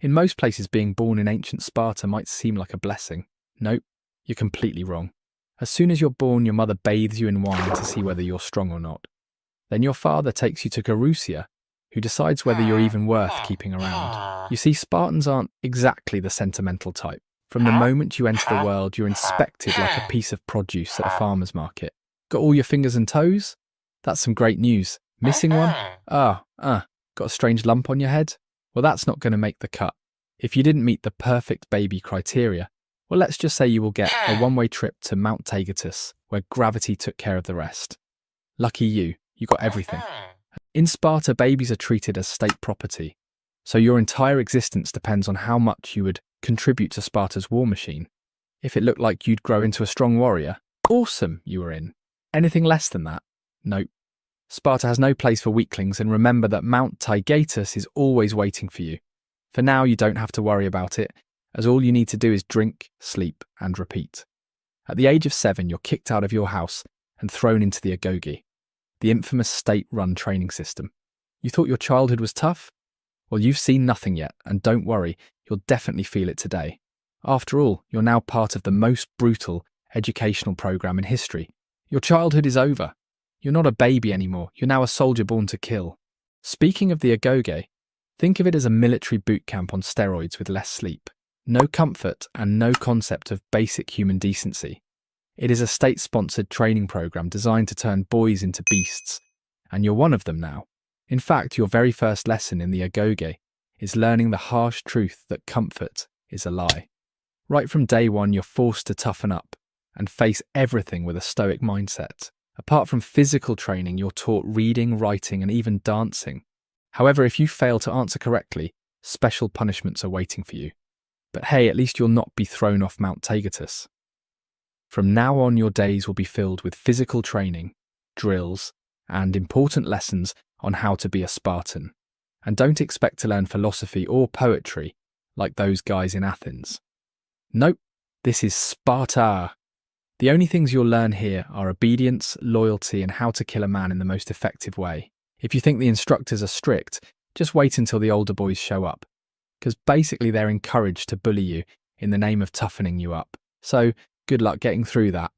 In most places, being born in ancient Sparta might seem like a blessing. Nope, you're completely wrong. As soon as you're born, your mother bathes you in wine to see whether you're strong or not. Then your father takes you to Garusia, who decides whether you're even worth keeping around. You see, Spartans aren't exactly the sentimental type. From the moment you enter the world, you're inspected like a piece of produce at a farmer's market. Got all your fingers and toes? That's some great news. Missing one? Got a strange lump on your head? Well, that's not going to make the cut. If you didn't meet the perfect baby criteria, well, let's just say you will get a one-way trip to Mount Taygetus, where gravity took care of the rest. Lucky you got everything. In Sparta, babies are treated as state property, so your entire existence depends on how much you would contribute to Sparta's war machine. If it looked like you'd grow into a strong warrior, awesome, you were in. Anything less than that? Nope. Sparta has no place for weaklings, and remember that Mount Taygetus is always waiting for you. For now, you don't have to worry about it, as all you need to do is drink, sleep, and repeat. At the age of 7, you're kicked out of your house and thrown into the agoge, the infamous state-run training system. You thought your childhood was tough? Well, you've seen nothing yet, and don't worry, you'll definitely feel it today. After all, you're now part of the most brutal educational program in history. Your childhood is over. You're not a baby anymore, you're now a soldier born to kill. Speaking of the agoge, think of it as a military boot camp on steroids with less sleep. No comfort and no concept of basic human decency. It is a state-sponsored training program designed to turn boys into beasts, and you're one of them now. In fact, your very first lesson in the agoge is learning the harsh truth that comfort is a lie. Right from day one, you're forced to toughen up and face everything with a stoic mindset. Apart from physical training, you're taught reading, writing, and even dancing. However, if you fail to answer correctly, special punishments are waiting for you. But hey, at least you'll not be thrown off Mount Taygetus. From now on, your days will be filled with physical training, drills, and important lessons on how to be a Spartan. And don't expect to learn philosophy or poetry like those guys in Athens. Nope, this is Sparta. The only things you'll learn here are obedience, loyalty, and how to kill a man in the most effective way. If you think the instructors are strict, just wait until the older boys show up, because basically they're encouraged to bully you in the name of toughening you up. So, good luck getting through that.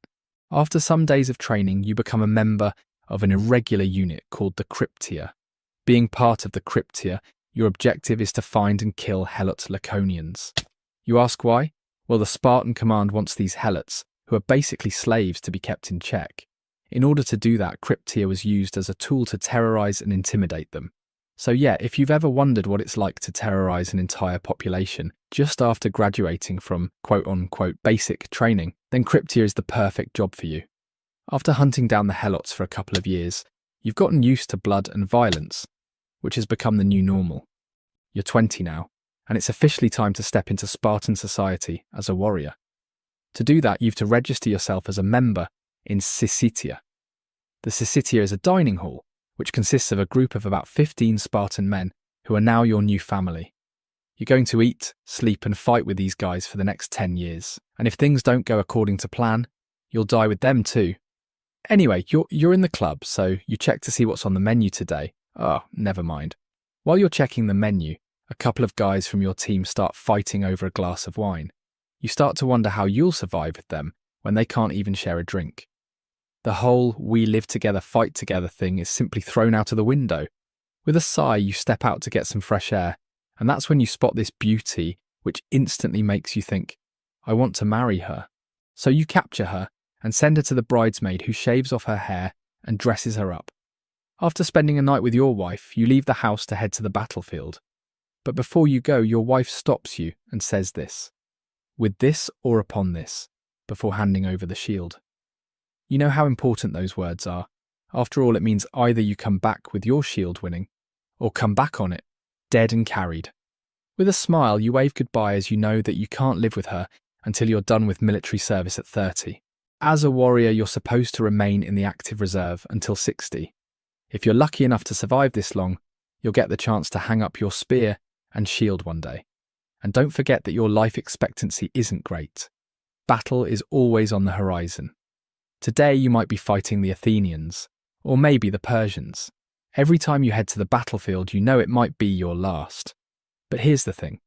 After some days of training, you become a member of an irregular unit called the Cryptia. Being part of the Cryptia, your objective is to find and kill Helot Laconians. You ask why? Well, the Spartan command wants these Helots, who are basically slaves, to be kept in check. In order to do that, Cryptia was used as a tool to terrorize and intimidate them. So yeah, if you've ever wondered what it's like to terrorize an entire population just after graduating from quote-unquote basic training, then Cryptia is the perfect job for you. After hunting down the Helots for a couple of years, you've gotten used to blood and violence, which has become the new normal. You're 20 now, and it's officially time to step into Spartan society as a warrior. To do that, you've to register yourself as a member in Syssitia. The Syssitia is a dining hall, which consists of a group of about 15 Spartan men who are now your new family. You're going to eat, sleep, and fight with these guys for the next 10 years. And if things don't go according to plan, you'll die with them too. Anyway, you're in the club, so you check to see what's on the menu today. Oh, never mind. While you're checking the menu, a couple of guys from your team start fighting over a glass of wine. You start to wonder how you'll survive with them when they can't even share a drink. The whole "we live together, fight together" thing is simply thrown out of the window. With a sigh, you step out to get some fresh air, and that's when you spot this beauty which instantly makes you think, I want to marry her. So you capture her and send her to the bridesmaid, who shaves off her hair and dresses her up. After spending a night with your wife, you leave the house to head to the battlefield. But before you go, your wife stops you and says this: "With this or upon this," before handing over the shield. You know how important those words are. After all, it means either you come back with your shield winning, or come back on it, dead and carried. With a smile, you wave goodbye as you know that you can't live with her until you're done with military service at 30. As a warrior, you're supposed to remain in the active reserve until 60. If you're lucky enough to survive this long, you'll get the chance to hang up your spear and shield one day. And don't forget that your life expectancy isn't great. Battle is always on the horizon. Today you might be fighting the Athenians, or maybe the Persians. Every time you head to the battlefield, you know it might be your last. But here's the thing.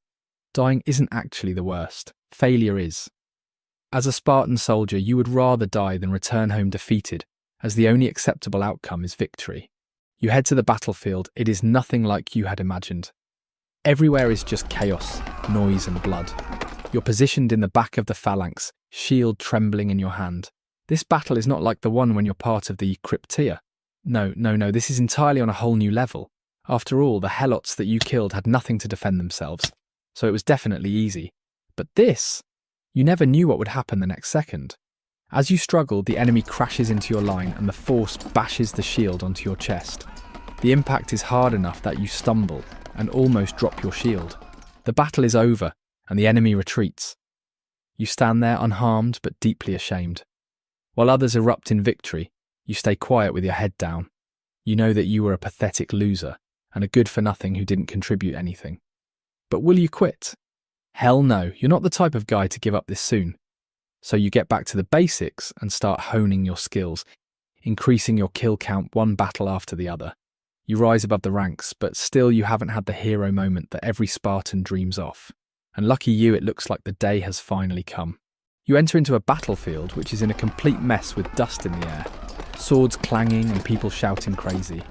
Dying isn't actually the worst. Failure is. As a Spartan soldier, you would rather die than return home defeated, as the only acceptable outcome is victory. You head to the battlefield, it is nothing like you had imagined. Everywhere is just chaos, noise and blood. You're positioned in the back of the phalanx, shield trembling in your hand. This battle is not like the one when you're part of the Cryptia. No, this is entirely on a whole new level. After all, the helots that you killed had nothing to defend themselves, so it was definitely easy. But this, you never knew what would happen the next second. As you struggle, the enemy crashes into your line and the force bashes the shield onto your chest. The impact is hard enough that you stumble and almost drop your shield. The battle is over and the enemy retreats. You stand there unharmed but deeply ashamed. While others erupt in victory, you stay quiet with your head down. You know that you were a pathetic loser and a good-for-nothing who didn't contribute anything. But will you quit? Hell no, you're not the type of guy to give up this soon. So you get back to the basics and start honing your skills, increasing your kill count one battle after the other. You rise above the ranks, but still you haven't had the hero moment that every Spartan dreams of. And lucky you, it looks like the day has finally come. You enter into a battlefield which is in a complete mess with dust in the air, swords clanging and people shouting crazy.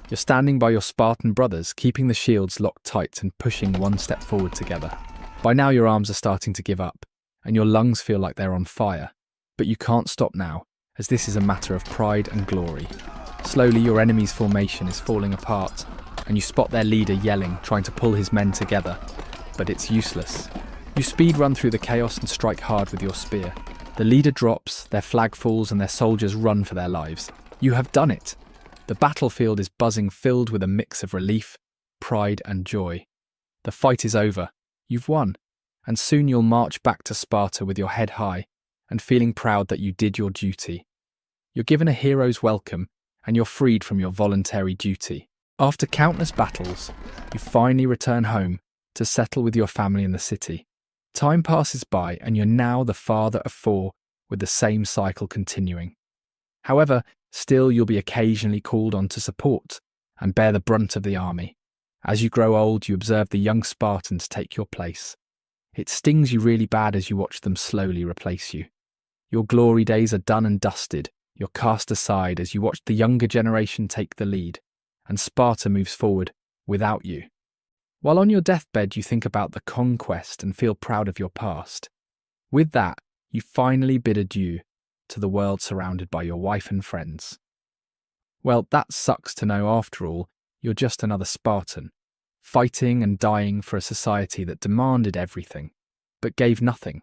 You're standing by your Spartan brothers, keeping the shields locked tight and pushing one step forward together. By now your arms are starting to give up, and your lungs feel like they're on fire. But you can't stop now, as this is a matter of pride and glory. Slowly your enemy's formation is falling apart, and you spot their leader yelling, trying to pull his men together. But it's useless. You speed run through the chaos and strike hard with your spear. The leader drops, their flag falls, and their soldiers run for their lives. You have done it. The battlefield is buzzing, filled with a mix of relief, pride, and joy. The fight is over. You've won. And soon you'll march back to Sparta with your head high and feeling proud that you did your duty. You're given a hero's welcome and you're freed from your voluntary duty. After countless battles, you finally return home to settle with your family in the city. Time passes by and you're now the father of 4 with the same cycle continuing. However, still you'll be occasionally called on to support and bear the brunt of the army. As you grow old, you observe the young Spartans take your place. It stings you really bad as you watch them slowly replace you. Your glory days are done and dusted. You're cast aside as you watch the younger generation take the lead, and Sparta moves forward without you. While on your deathbed, you think about the conquest and feel proud of your past. With that, you finally bid adieu to the world surrounded by your wife and friends. Well, that sucks to know after all, you're just another Spartan, fighting and dying for a society that demanded everything, but gave nothing.